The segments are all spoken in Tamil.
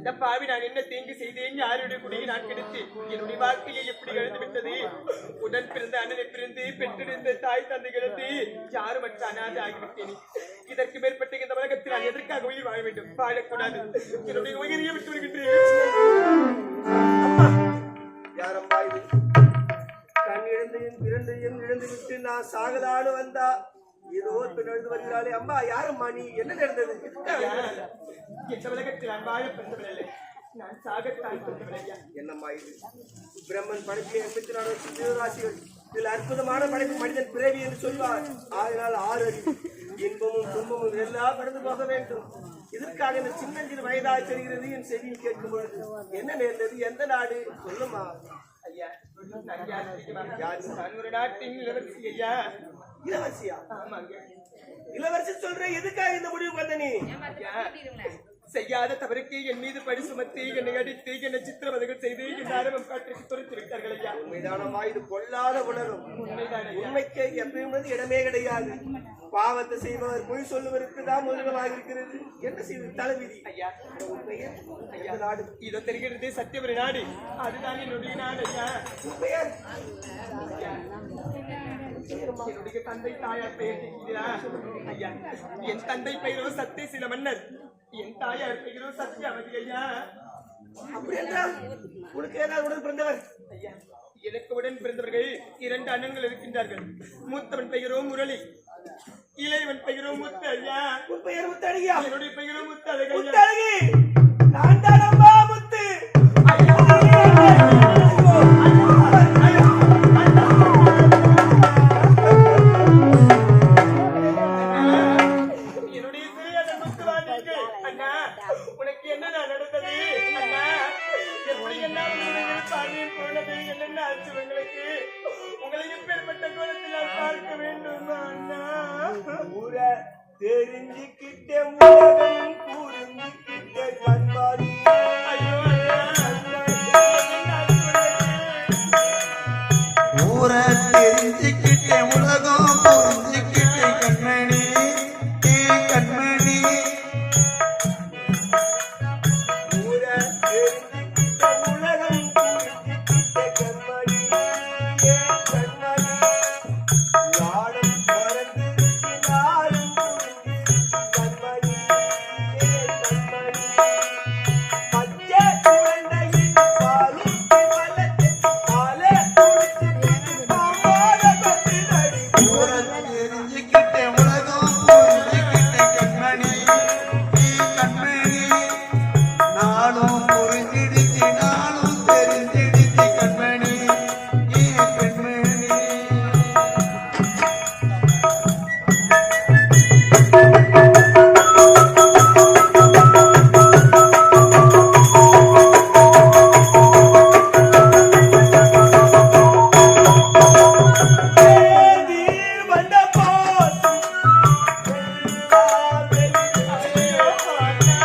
அந்த பாவி நான் என்ன தீங்கு செய்தேன்? யாருடைய குடியை நான் கெடுத்து என்னுடைய வாழ்க்கையை எப்படி எழுந்து விட்டது? உடன் பிறந்த அண்ணனை பிறந்து பெற்றிருந்த தாய் தந்தைகளுக்கு யாருமற்ற அனாதை ஆகிவிட்டேன். இதற்கு மேற்பட்ட இந்த உலகத்தில் நான் எதற்காக உயிர் வாழ வேண்டும்? வாழக்கூடாது. என்னுடைய உயிரையே விட்டு வருகின்றேன். யாரம்மா இது? கண் இழந்து விட்டு நான் சாகலான்னு வந்தா ஏதோ பெண் எழுந்து வருகிறாளே. அம்மா யாரம்மா நீ? என்ன நடந்தது? இந்த உலகத்தில் நான் வாழ பிறந்தவில்லை, நான் சாகத்தான் பிறந்தவில்லை. என்னம்மா இது? பிரம்மன் படைப்பிலே 84 ஜீவராசிகள், இதில் அற்புதமான படைப்பு மனிதன் பிறவி என்று சொல்வார். ஆகினால் 6 அறிவு, இன்பமும் துன்பமும் எல்லாம் கடந்து போக வேண்டும். இதற்காக இந்த சின்னஞ்சிறு வயதாக தெரிகிறது. என் செவியில் கேட்கும் பொழுது என்ன நேர்ந்தது? எந்த நாடு? சொல்லுமா. ஐயா, ஒரு நாட்டின் இளவரசி. ஐயா, இளவரசியா? ஆமாங்க. இளவரசி சொல்ற, எதுக்காக இந்த முடிவு வந்த நீ? செய்யாத தவறுக்கு என் மீது பழி சுமத்தி என்னை அடித்து என்னை சித்திரவதைகள் செய்து என் ஆரம்பம் காற்றுக்கு துரைத்து விட்டார்கள். ஐயா, உண்மைதானமா? இது கொள்ளாத உலகம். உண்மைக்கு எப்பயும் இடமே கிடையாது. பாவத்தை செய்பவர் பொய் சொல்லுவதற்கு தான் முதலிடமாக இருக்கிறது. என்ன செய்வது? தலைவிதி. ஐயா, உண்மையே நாடு இதோ தெரிகிறது. சத்தியவரி நாடு, அதுதான் என்னுடைய நாடு. ஐயா, பெயர் என்னுடைய தந்தை தாயார் பெயர் ஐயா, என் தந்தை பெயரோ சத்திய சில மன்னர், என் தாயார் பெயரோ சத்தியாவதி. ஐயா, அப்படி என்றால் உனக்கு ஏதாவது உடன் பிறந்தவர்? ஐயா, எனக்கு உடன் பிறந்தவர்கள் 2 அண்ணன்கள் இருக்கின்றார்கள். மூத்தவன் பெயரோ முரளி, இளையவன் பெயரோ முத்து. ஐயா, உன் பெயர் முத்தழகியா? என்னுடைய பெயரோ முத்தழகி. முத்தழகி, நான் தானம்மா முத்து. உனக்கு என்ன நடந்தது? அண்ணா, எப்படி என்ன போனது? என்னென்ன ஆச்சு உங்களுக்கு? உங்களை எப்பேற்பட்ட கோலத்தில் பார்க்க வேண்டும் அண்ணா? ஊரை தெரிஞ்சுக்கிட்ட உலகம் புரிஞ்சுக்கிட்ட கண்பாடி. ஐயோ, ஊரை தெரிஞ்சுக்கிட்ட உலகம் புரிஞ்சுக்கிட்ட கண்மணி, கண்மணி. ஊரை தெரிஞ்சுக்கிட்ட உலகம் புரிஞ்சுக்கிட்ட கண்மணி, கண்மணி. நாடும் பிறந்து நாடும் கண்மணி, கண்மணி. பச்சை குழந்தையின் பாலும் வளர்த்து பாலே குடிச்சு பாவாட பத்து நடி. ஊரை தெரிஞ்சுக்கிட்ட உலகம் புரிஞ்சுக்கிட்ட கண்மணி, கண்மணி. நாளும் புரிஞ்சிடுச்சு, நாளும் தெரிஞ்சிடுச்சு கண்மணி, கண்மணி. தேதி வந்த பாசம் எல்லாம் ஐயோ, அண்ணா.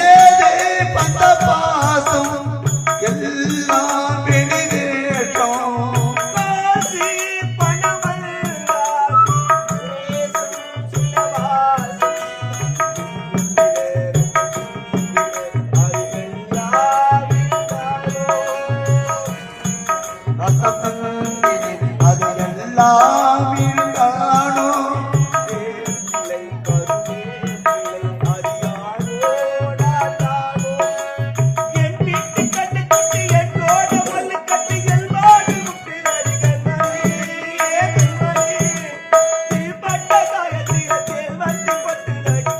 ஏதே பந்த பாசம் எல்லாம் வெளிவேட்டம். காசி பணவல்லார் தேசம் சிலவாசி. அது எல்லாம் வீழ்ந்தானோ.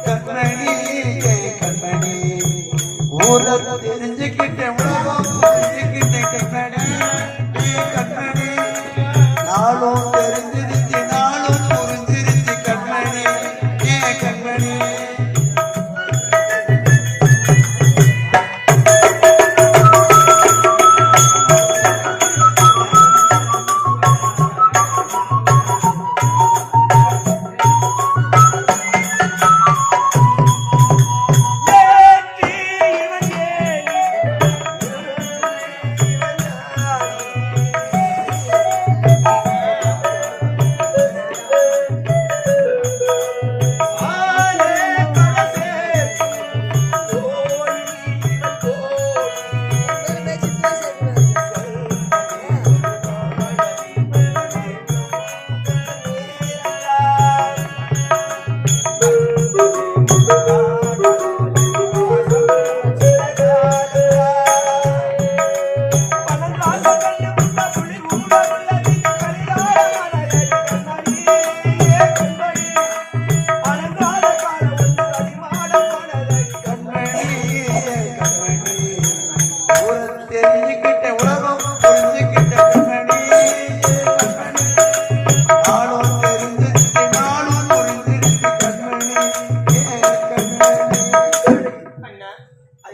கண்மணி, கண்மணி. ஊரை தெரிஞ்சுக்கிட்ட உலகம் புரிஞ்சுக்கிட்ட கண்மணி, கண்மணி. நாளும் தெரிஞ்சிருச்சு, நாளும் புரிஞ்சிருச்சு கண்மணி, கண்மணி. ஏற்றி இவன் ஏறி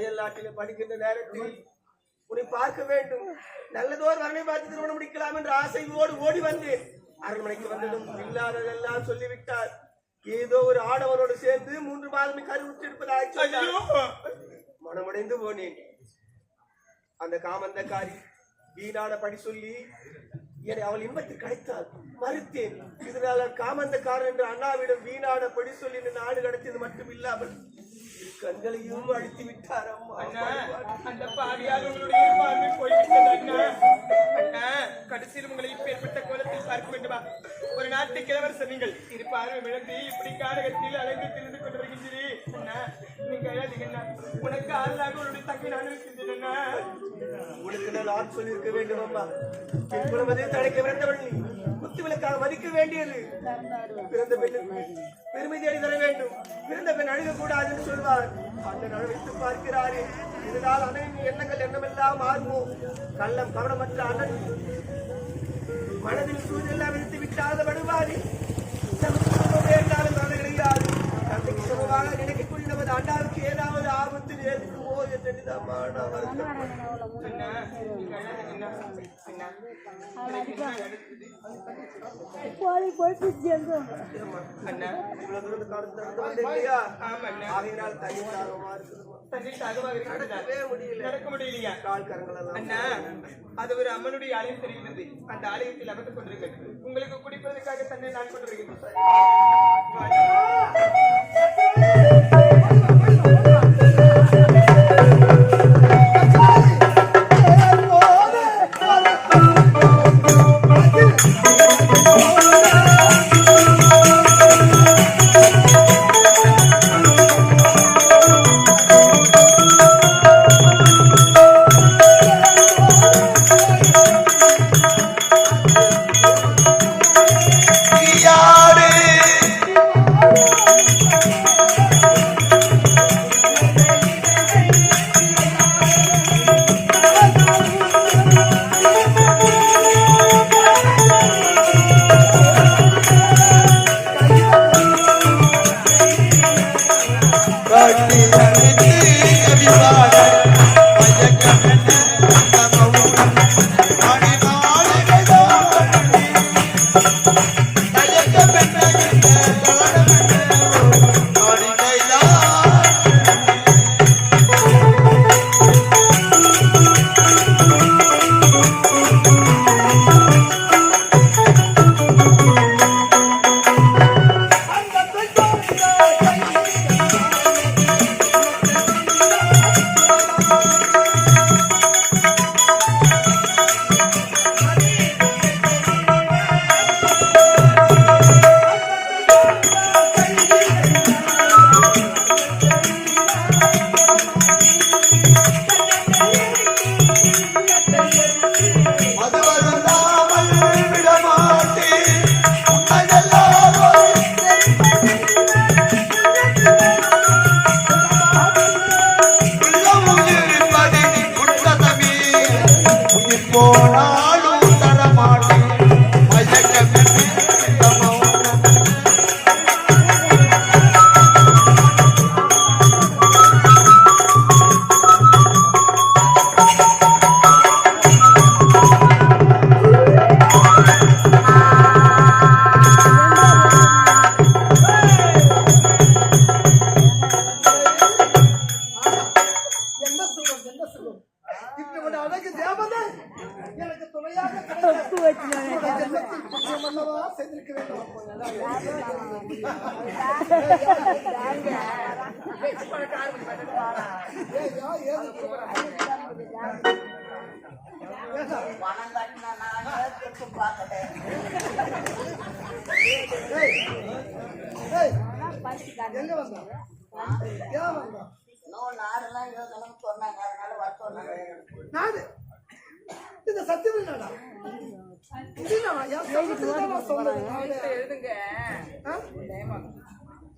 அயல் நாட்டில் படிக்கின்ற நேரத்தில் உன்னை பார்க்க வேண்டும், நல்லதோர் வரனை பார்த்து திருமணம் முடிக்கலாம் என்ற ஆசையோடு ஓடி வந்தேன். அரண்மனைக்கு வந்ததும் இல்லாததெல்லாம் சொல்லிவிட்டார். ஏதோ ஒரு ஆடவரோடு சேர்ந்து 3 மாதம் கருவுற்றிருப்பதாக சொன்னார். மனமுடைந்து போனேன். அந்த காமந்தக்காரி வீணான படி சொல்லி என்னை அவள் இன்பத்தில் கிடைத்தாள். மறுத்தேன். இதனால் காமந்தக்காரன் என்று அண்ணாவிடம் வீணான படி சொல்லி நாடு கடத்தியது மட்டும் இல்லாமல் கண்களையும் அழித்து விட்டார். அந்த பாவியால் உங்களுடைய பார்வை போய்விட்டது அண்ணா. அண்ணா, கடைசியில் உங்களை இப்பேற்பட்ட கோலத்தில் பார்க்க வேண்டுமா? ஒரு நாட்டு கிழவரசர் நீங்கள் இரு பார்வை இழந்து இப்படி காரகத்தில் அலைந்து திரிந்து கொண்டு வருகின்றீர்கள். அண்ணா, நீங்க அழாதீங்கண்ணா. உனக்கு ஆளாக உங்களுடைய தங்கை நான் இருக்கின்றேன் அண்ணா. உனக்கு நான் ஆள் சொல்லியிருக்க வேண்டும் அம்மா. என் குடும்பத்தை தடைக்க வேண்டவள் நீ. குத்து விளக்காக மதிக்க வேண்டியது. பிறந்த பெண்ணுக்கு பெருமை தேடி தர வேண்டும். பிறந்த பெண் அழுக கூடாது என்று சொல்வார். அண்ணன் அழைத்து பார்க்கிறாரே, இதனால் அண்ணனின் எண்ணங்கள் எண்ணமெல்லாம் மாறுமோ? கள்ளம் கவனமற்ற அண்ணன் மனதில் சூழலெல்லாம் விடுத்து விட்டாத படுவாரி என்றாலும் அது கிடையாது. தந்தைக்கு சமமாக நினைக்கக்கூடிய நமது அண்ணாவுக்கு ஏதாவது ஆபத்து ஏற்படுமோ என்று நடக்க முடியலையா? அண்ணா, அது ஒரு அம்மனுடைய ஆலயம் தெரிகிறது. அந்த ஆலயத்தில் அமர்ந்து கொண்டிருங்கள். உங்களுக்கு குடிப்பதற்காக தன்னை நான் கொண்டிருக்கிறேன்.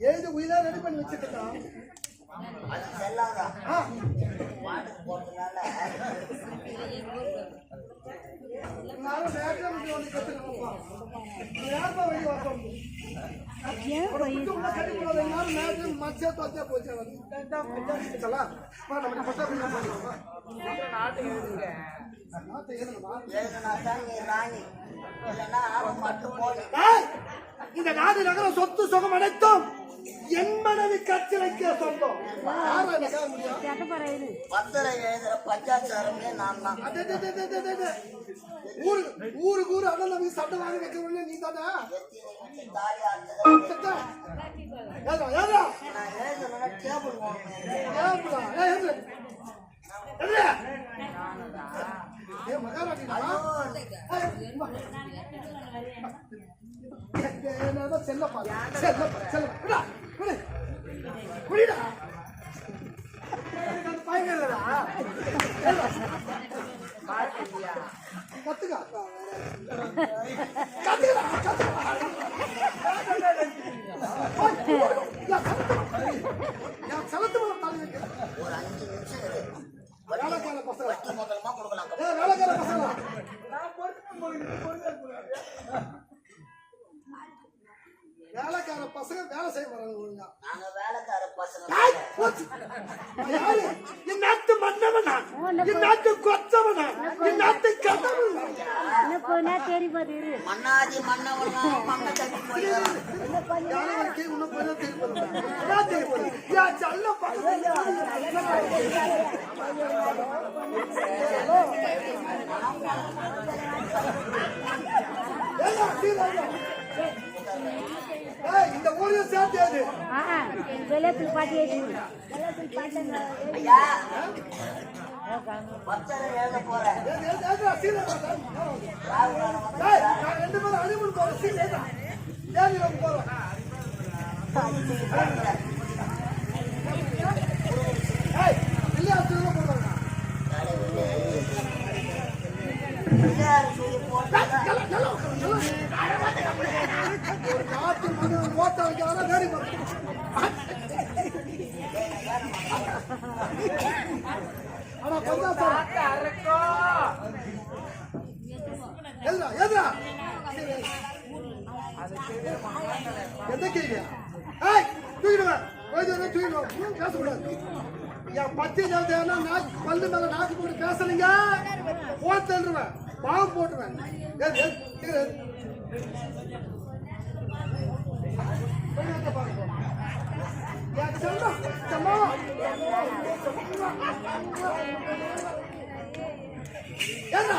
எழுதி உயிரா ரெடி பண்ணி வச்சுக்கலாம். நானும் வந்து கத்துக்கணும்ப்பா. யாருப்பா வெளியே வரணும்? கட்டி போடாத எல்லாரும் மேட்ச் மச்சா தோச்சா போச்சு வந்து. இதெல்லாம் பா நம்ம பட்டா போயிடலாம். நாட்டு எழுதுங்கம்மா. இந்த நாடு நகர சொத்து சுகம் அனைத்தும் என் மனது கச்சிலைக்கு சொந்தம். ஊருக்கு ஊரு அண்ணன் நம்பி சண்டை வாங்கி வைக்கிறவங்க நீ தானே. செல்லப்பா செல்ல குடிடா பயங்கரா கத்துக்கா செலத்து ஒரு 5 நிமிஷம் வேலைக்கார பசங்க வேலைக்கார பசங்க வேலைக்கார பசங்க வேலை செய்ய போறாங்க ஒழுங்கா. நாங்க வேலைக்கார பசங்க என் நாட்டு மன்னவனா என் நாட்டு கொத்தவனா என் நாட்டு கதவனா மன்னாதி மன்னவனா மண்ண தட்டி போயிடுறான். யாருக்கு இன்னும் போய் தெரியும் யா சல்ல இந்த ஊரையும் சேர்த்தாது வெள்ளத்தில் பாட்டியே ரெண்டு பேரும் அழிமுன் போறோம் ஒரு காட்டு மகன் ஓட்டாங்க வேடி ஆனா எதுரா எந்த கேள்வியா தூக்கிடுவேன் தூக்கிடுவேன் பேசக்கூடாது. என் பச்சை தேவையான நாக்கு பல்லு மேல நாக்கு போட்டு பேசலீங்க போட்டுருவேன் பாவம் போட்டுருவேன். என்ன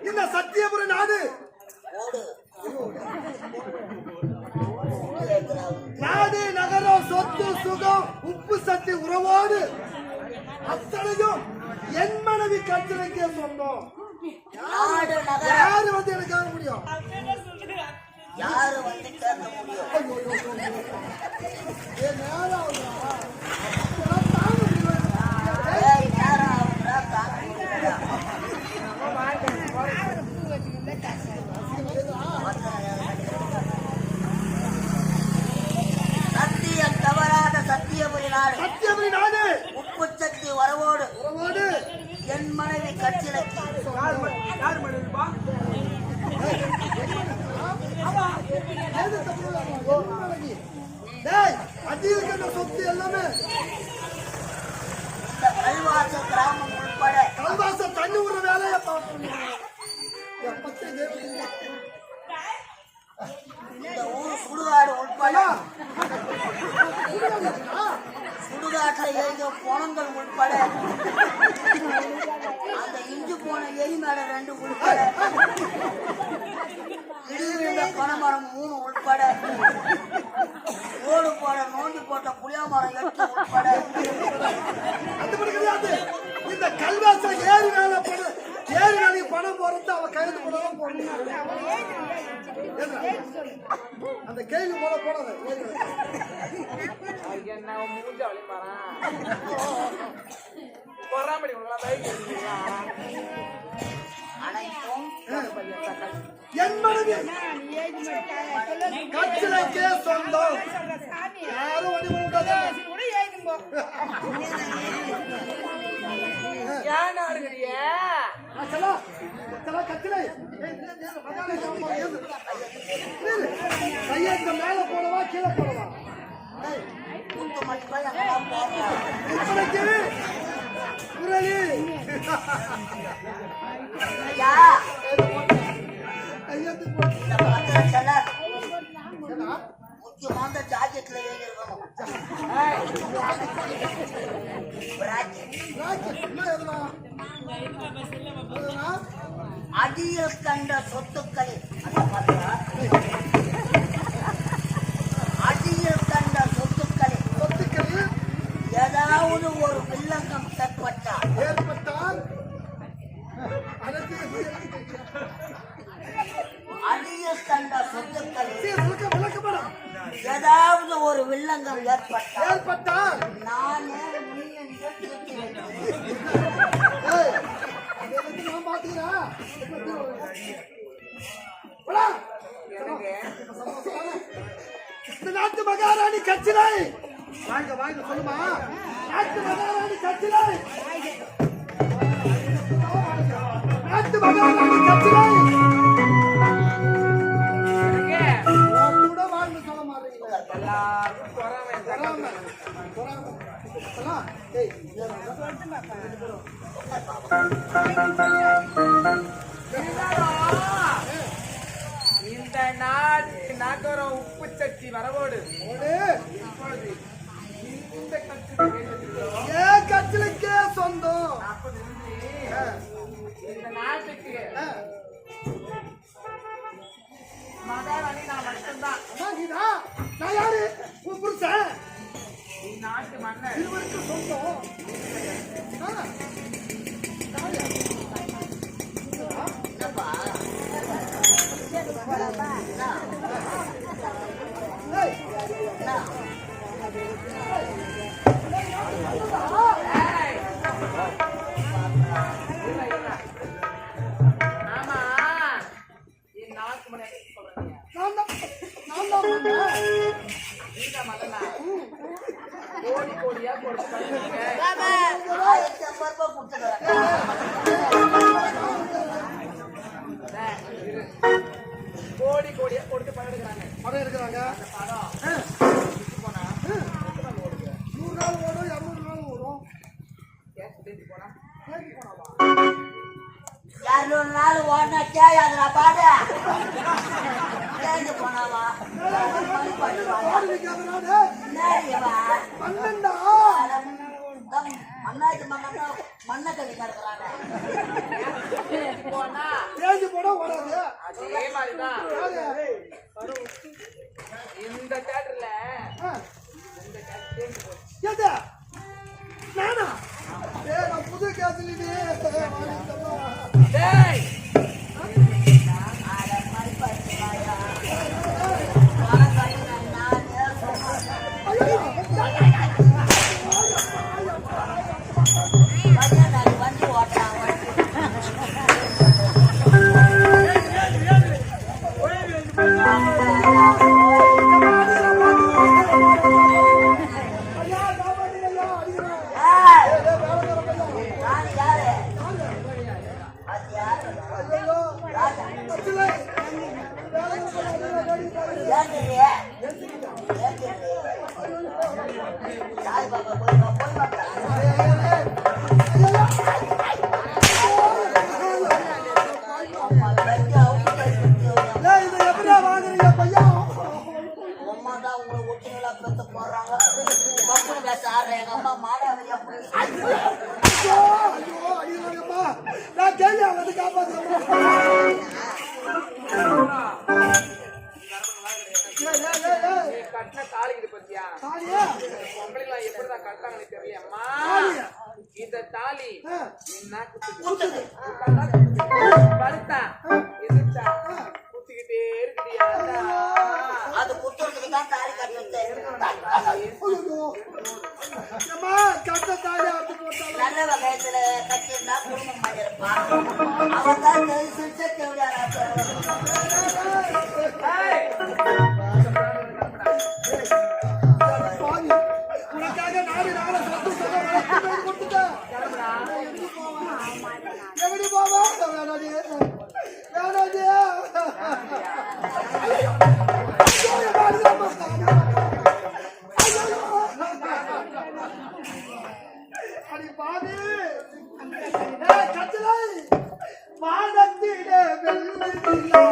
இந்த சத்தியபுர நாடு நாடு நகரம் சொத்து சுகம் உப்பு சட்டி உறவோடு அத்தனையும் என் மனைவி கட்டளைக்கே சொந்தம். யாரு வந்து எனக்கு ஆக முடியும்? யாரு வந்து கேட்க முடியும்? சத்தியம் தவறாத சத்தியபுரி நாடு சத்தியபுரி நாடு உப்பு சக்தி வரவோடு உறவோடு என் மனைவி கட்சியிலக்கு யார் மனைவிப்பா? அதிக சொத்து எல்லாமே இந்த கல்வாச கிராமம் உட்பட கல்வாச தண்ணி விடுற வேலையை இந்த ஊர் சுடுகாடு உட்பட சுடுகாட்டில் எழுத பணங்கள் உட்பட அந்த இஞ்சி போன எரிமேடை 2 உட்பட இடிவிழுந்த பனைமரம் 3 உட்பட கையெழுத்து போடாம போடணும். அந்த கேள்வி போட போடாத. என்ன மூஞ்ச வழி பொறாமடி அனைத்தும் என் மனைவி கச்சிலைக்கே சொந்தம். யாரும் வழி விடாத. ஏன் ஆடுகிறிய கையெழுத்த மேல போடவா கீழே போடவா? குத்து மட்டும் எல்லாம் போடுறோம். இப்படிக்கு முரளி ஐயா கையெழுத்து போட்டு இந்த பத்திரத்துல முக்கியமான ஜாக்கெட்ல எழுதிருக்கணும். அடியில் கண்ட சொத்துக்களில் அடியில் கண்ட சொத்துக்களில் ஏதாவது ஒரு வில்லங்கம் ஏற்பட்டால் அடியில் கண்ட சொத்துக்களில் விளக்கப்படும். ஏதாவது ஒரு வில்லங்கம் ஏற்பட்டால் நானே நீ என்று தீர்த்து நான் பாத்துக்கிறேன். இந்த நாட்டு மகாராணி கச்சிலை வாங்க வாங்க சொல்லுமா. நாட்டு மகாராணி கச்சிலை நாட்டு மகாராணி கச்சிலை கூட வாழ்ந்து சொல்ல மாட்டீங்களா? இந்த நாடு நகரம் உப்பு சட்டி வரவோடு இந்த ஏன் கச்சிலைக்கே சொந்தம். இந்த நாட்டுக்கு மகாராணி நான் மட்டும்தான். நீதான் நான் யாரு? உன் புருஷன். நீ நாட்டு மன்னர். இருவருக்கும் சொந்தம். ஆமா என் நாட்டு மன்னர் சொல்றீங்க. நான் தான் மன்னனா கோடி கோடியா கொடுத்து பண்ணுவீங்க. 1500 ரூபாய் கொடுத்துக்கிறேன். கோடி கோடியா கொடுத்து பண்ணிருக்காங்க. படம் இருக்கிறாங்க. படம் போனா 100 நாள் ஓடும், 200 நாள் ஓடும். போனா 200 நாள் ஓடினா கேயாதுடா பாடு. கேட்டு போனாவா ஓடி நிக்காதடா. என்னடிவா பன்னெண்டா அண்ணாச்சி மண்ணை கட்டி கிடக்குறாங்க. போனா தேஞ்சு போனா ஓடாது. அதே மாதிரிதான் யாரு? இந்த தேட்டர்ல எது? நானா? நான் புது கேசலி டேய் அட மறுபடியும் வாயா. பணம் கட்டினேன் நானே பையன் நாலு வண்டி ஓட்டுறான் நான் யாரு? அது யாரு? ராஜா. ஏங்குது. தாய் பாப்பா போய் அம்மா வெட்டி அவங்க இது எப்படியா வாங்குறீங்க பையன்? அம்மா தான் உங்களை ஒட்டிங்களா பெற்று போடுறாங்க. பப்புனு பேச ஆடுறேன். எங்க அம்மா மாடாவையா போய் ஐயோ அடிவாங்கம்மா. நான் கேள்வி வந்து காப்பாத்துறேன். கட்டின தாலிக்குது பத்தியா சாரியா பொம்பளைங்களா எப்படிதான் கட்டாங்க என்ன குத்துது. படுத்தா எதிர்த்தா குத்திக்கிட்டே இருக்கிறியா அது குத்துறதுக்கு தான் தாலி கட்டி வச்சேன். நல்ல வகையத்துல கட்டியிருந்தா குடும்பம் மாதிரி இருப்பான். அவன் தான் சிரிச்ச தேவையான உனக்காக நாடு நாளை சொத்து கொடுத்துட்டேன். எப்படி போவா வேணாடி வேணாடி அடி பாதி கத்திரை வானத்திலே வெள்ளத்திலா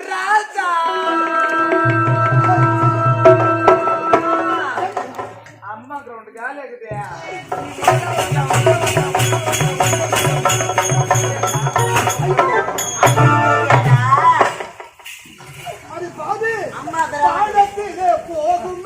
ராஜா அம்மா கிரவுண்ட் காலி இருக்குது அடி பாதி அம்மா வானத்திலே போகும்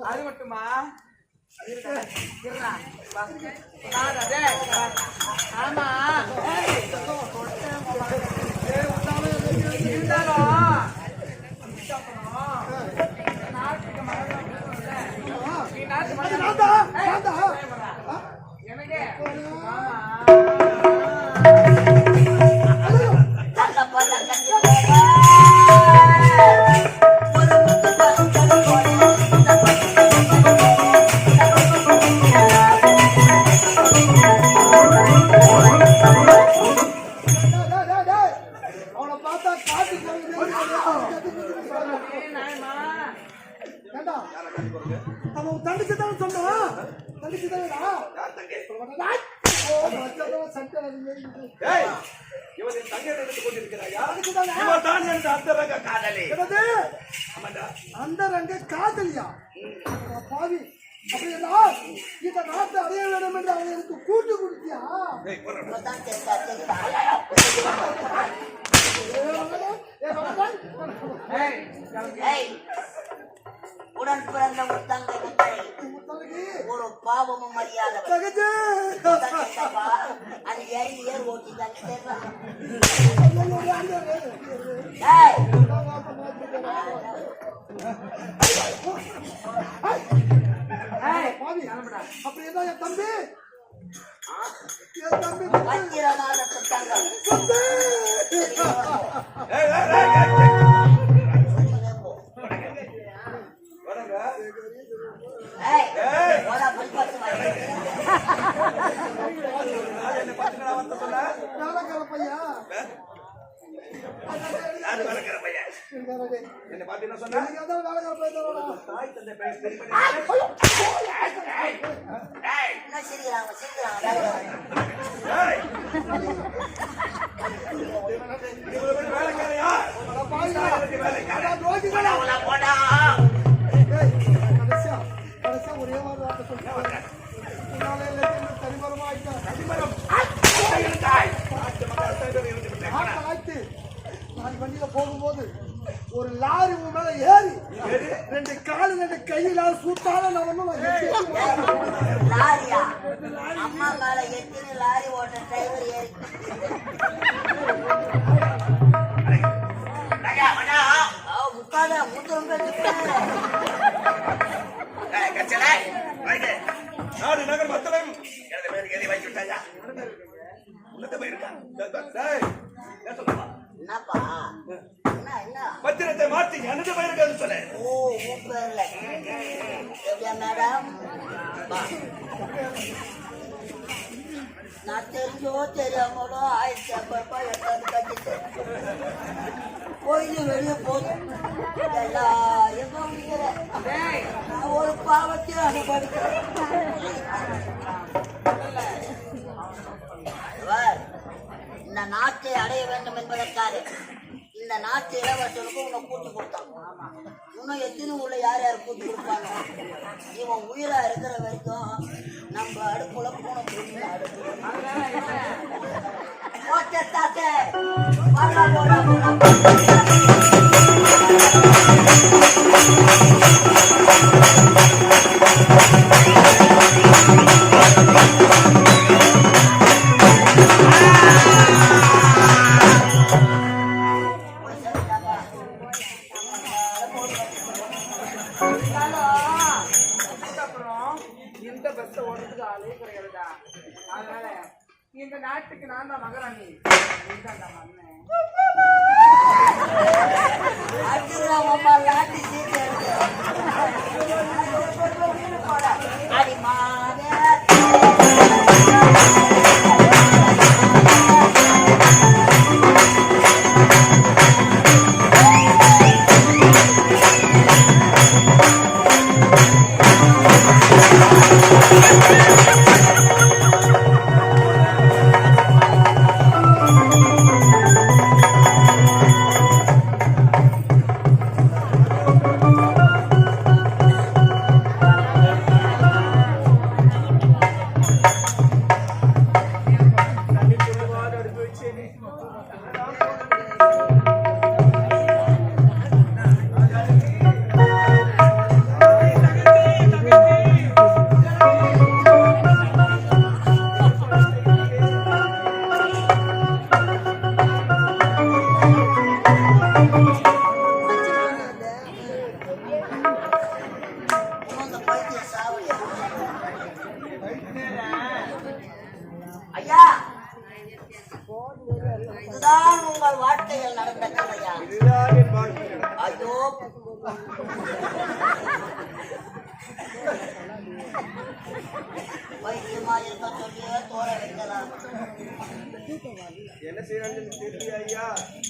அது மட்டுமா ஆமா அவனை பார்த்தா காட்டு அவன் தண்டிச்சுதான் சொன்னான் தண்டிச்சுதானடா அந்த ரங்க காதலியா பாவி அப்படின்னா இந்த நாட்டை அடைய வேண்டும் என்று அவன் எனக்கு கூட்டு கொடுத்தியா உடன் பிறந்த முத்தங்கை ஒரு பாவமும் மரியாதை அது ஏர் ஓட்டி அப்படி என்ன என் தம்பி பத்திரமான புத்தங்கள் பையா என்ன பார்த்து என்ன சொன்ன ஒரே வார்த்தை ஆட்களாய்த்து நான் வண்டியில போகும்போது ஒரு லாரி உன் மேல ஏறி 2 காலு 2 கையில சுட்டால நான் ஒண்ணும் லாரியா அம்மா கால எத்தனை லாரி ஓட்ட டிரைவர் ஏறி முக்காத மூத்தம் நாடு நகர் மக்களும் எனது பேருக்கு எதை வைத்து விட்டாயா உள்ளத போயிருக்கா என்னப்பா என்ன பத்திரத்தை மாற்றி எனது பெயருக்கு சொல்ல ஓ உன் பேர்ல எப்படியா மேடம் நான் தெரிஞ்சோ தெரியாமலோ 1500 ரூபாய் எடுத்தாந்து கட்டிட்டு கோயிலும் வெளியே போதும் எல்லாரையும் கவனிக்கிறேன் நான் ஒரு பாவத்தையும் அனுபவிக்கிறேன் இந்த நாட்டை அடைய வேண்டும் என்பதற்காக இந்த நாட்டு இளவரசனுக்கு உன்னை கூட்டி கொடுத்தான் இன்னும் எத்தனை ஊர்ல யார் யார் கூட்டி கொடுப்பாங்க இவன் உயிரா இருக்கிற வரைக்கும் நம்ம அடுப்புல பூனை பிடிச்சி இந்த பஸ் ஓடுறதுக்கு ஆளே கிடையாதுடா. அதனால இந்த நாட்டுக்கு நான் தான் மகாராணி. இதுதான் உங்கள் வாழ்க்கையில் நடந்த கதையா? ஐயோ வைத்தியமா இருக்க சொல்லியே தோற வைக்கலாம். என்ன செய்யறான்னு தெரியல ஐயா.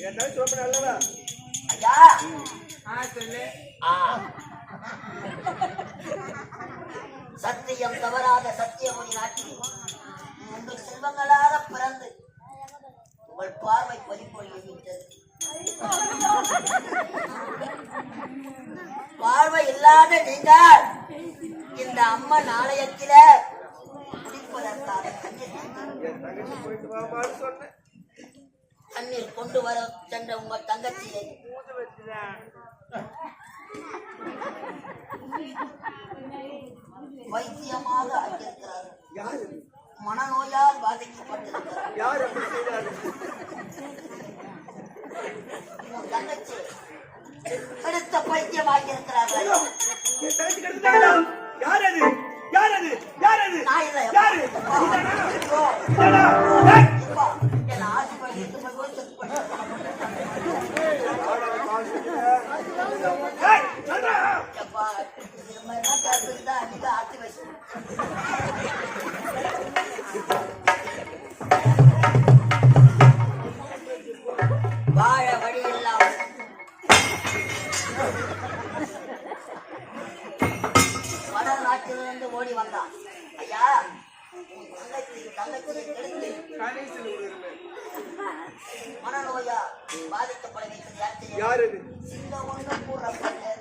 ஏதாவது சொல்ல நல்லதா ஐயா சொல்லு. சத்தியம் தவறாத சத்தியமொழி நாட்டில் உங்கள் செல்வங்களாக பிறந்து உங்கள் பார்வை பறிப்பொழியை விட்டது. பார்வை இல்லாத நீங்கள் இந்த அம்மன் ஆலயத்தில குடிப்பதற்காக தண்ணீர் கொண்டு வர சென்ற உங்கள் தங்கச்சியை வைத்தியமாக ஆகியிருக்கிறார். மனநோயால் பாதிக்கப்பட்டிருக்கிறார். உன் தங்கச்சி எடுத்த பைத்தியமாக இருக்கிறார்கள். வாழ வழி இல்லாமல் வட நாட்டிலிருந்து ஓடி வந்தான். ஐயா தங்கச்சி மனநோயா பாதிக்கப்பட வைத்தது யார்? இந்த ஒன்று கூறப்பட்டது.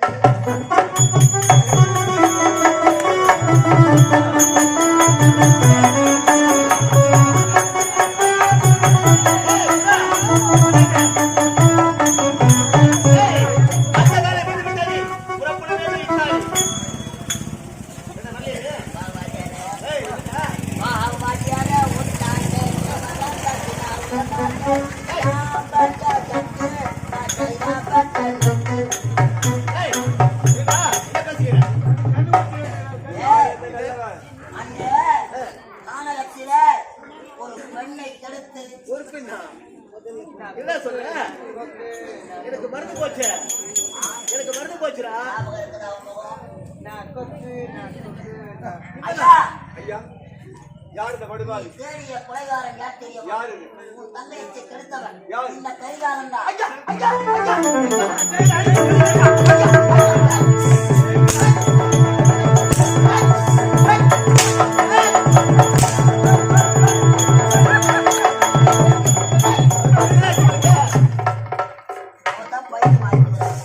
ஒரு பெண்ணா? என்ன சொல்ற? எனக்கு மறந்து போச்சு, எனக்கு மறந்து போச்சுடா. ஐயா, ஐயா, யார் இந்த படுபாவி? தேடிய கொலைகாரன் யார் தெரியும்? யாரு? உன் தந்தையை கெடுத்தவன் யார்? இந்த கைகாரன் தான். ஐயா, ஐயா, ஐயா. அவன்தான் பையன் வாங்கிக்கிறான்.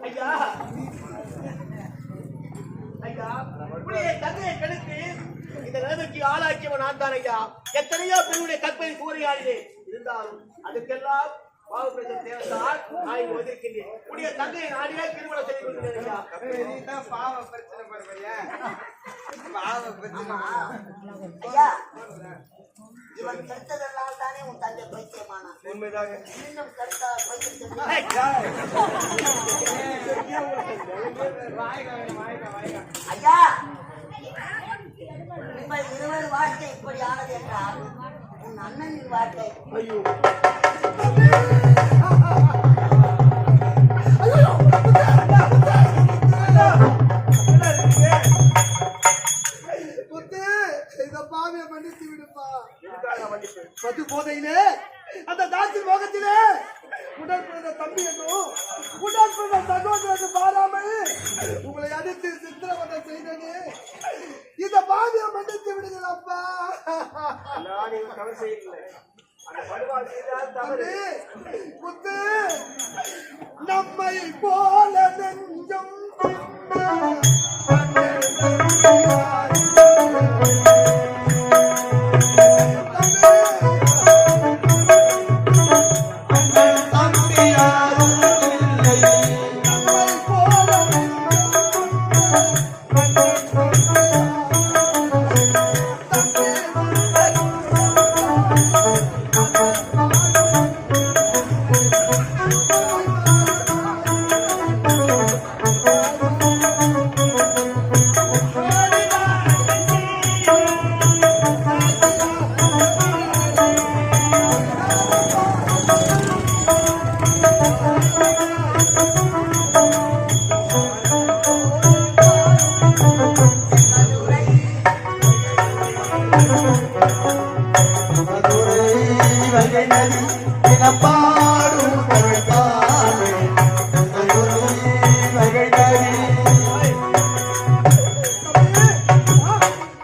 ஐயா, ஐயா, இப்படி என் தந்தையை கெடுத்து இந்த நிலைமைக்கு ஆளாக்கியவன் நான் தான் ஐயா. எத்தனையோ பெண்ணுடைய கற்பனை கூறியாடினேன். இருந்தாலும் அதுக்கெல்லாம் பாவப்பிரச்சனை தேவைத்தால் நான் இங்கு வந்திருக்கின்றேன். உடைய தந்தையை நாடியே திருமணம் செய்து கொள்கிறேன் ஐயா. பாவ பிரச்சனை பண்றியா? பாவ பிரச்சனை. ஐயா, இவன் கெடுத்ததெல்லாம் தானே உன் தந்தை பைத்தியமானான். உண்மைதாங்க. இன்னும் கெடுத்தா பைத்தியம் ஐயா, உங்கள் இருவர் வாழ்க்கை இப்படி ஆனது என்றால் உன் அண்ணனின் வாழ்க்கை ஐயோ, முத்து, இந்த பாவியை மன்னித்து விடுப்பா. எதுக்காக மன்னிப்பேன்? மது போதையிலே அந்த தாசி மோகத்திலே உடன் பிறந்த தம்பி என்றும் உடன் பிறந்த சகோதரன் பாராமல் உங்களை அடித்து சித்திரவதை செய்தது. இந்த பாவியை மன்னித்து விடுங்களப்பா. நான் இவன் தவறு செய்யவில்லை. அந்த படுவாள் செய்தால் தவறு. முத்து, நம்மை போல நெஞ்சம்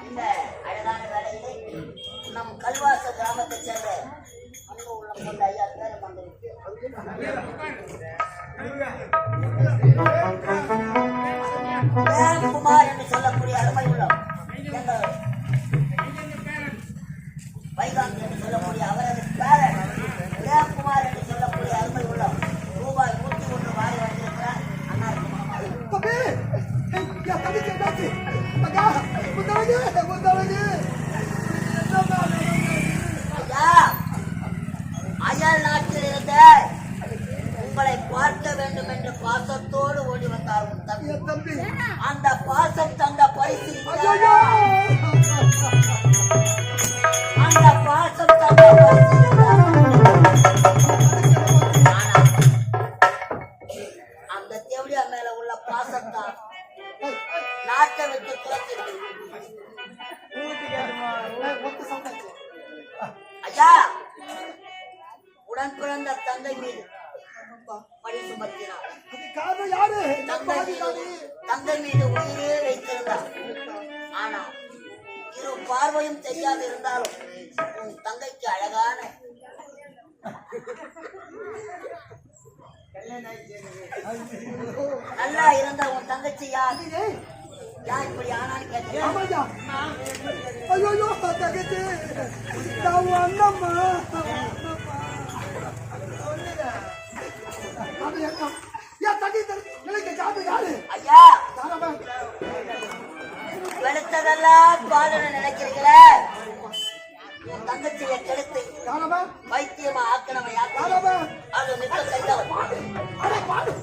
இந்த அழகான வேலையிலே நம் கல்வாச கிராமத்தை சேர்ந்த அன்பு உள்ளம் கொண்ட ஐயா பேரை வந்திருக்கு. குமார் என்று சொல்லக்கூடிய அருமை உள்ளம் எங்கள் வைகாந்த் என்று சொல்லக்கூடிய அவரது பேரன் குமார் என்று சொல்லக்கூடிய அருமை உள்ளம் ரூபாய் 101 வாரி வந்திருக்கிறார். அண்ணாருக்கு மனமாக தம்பி, என் தம்பிக்கு என்னாச்சு? ஐயா, முத்தழகு, முத்தழகு. ஐயா, அயல் நாட்டில் இருந்த உங்களை பார்க்க வேண்டும் என்று பாசத்தோடு ஓடி வந்தார் உன் தம்பி. என் தம்பி, அந்த பாசம் தந்த பரிசு ஐயோ, இல்லையா? அந்த பாசம் தந்த பரிசு இல்லையா? ஆனா, அந்த தேவடியா மேல உள்ள பாசத்தான் நாட்டை விட்டு துரத்திருக்கு. ஒத்து சந்தாச்சு. ஐயா, உடன் பிறந்த தந்தை மீது பழி சுமத்தினார். அதுக்கு காரணம் யாரு? தந்தை தந்தை மீது உயிரே வைத்திருந்தார். ஆனா இரு பார்வையும் தெரியாது இருந்தாலும் உன் தங்கைக்கு அழகான நல்லா இருந்த உன் தங்கச்சி யார் இப்படி ஆனான்னு கேட்டேன். ஆமாய்யா. ஐயோ, ஐயோ, தங்கச்சி, நான் உன் அண்ணம்மா. அது என்ன? என் தங்கை நிலைக்கு காரணம் யாரு? ஐயா, தாராமா. வெளுத்ததெல்லாம் பாலனை நினைக்கிறீங்களே, உன் தங்கச்சியை கெடுத்து தாராமா. வைத்தியமா ஆக்கணவன் யார்? தாராமா. அது மிக்க கைதவன். அட பாடு.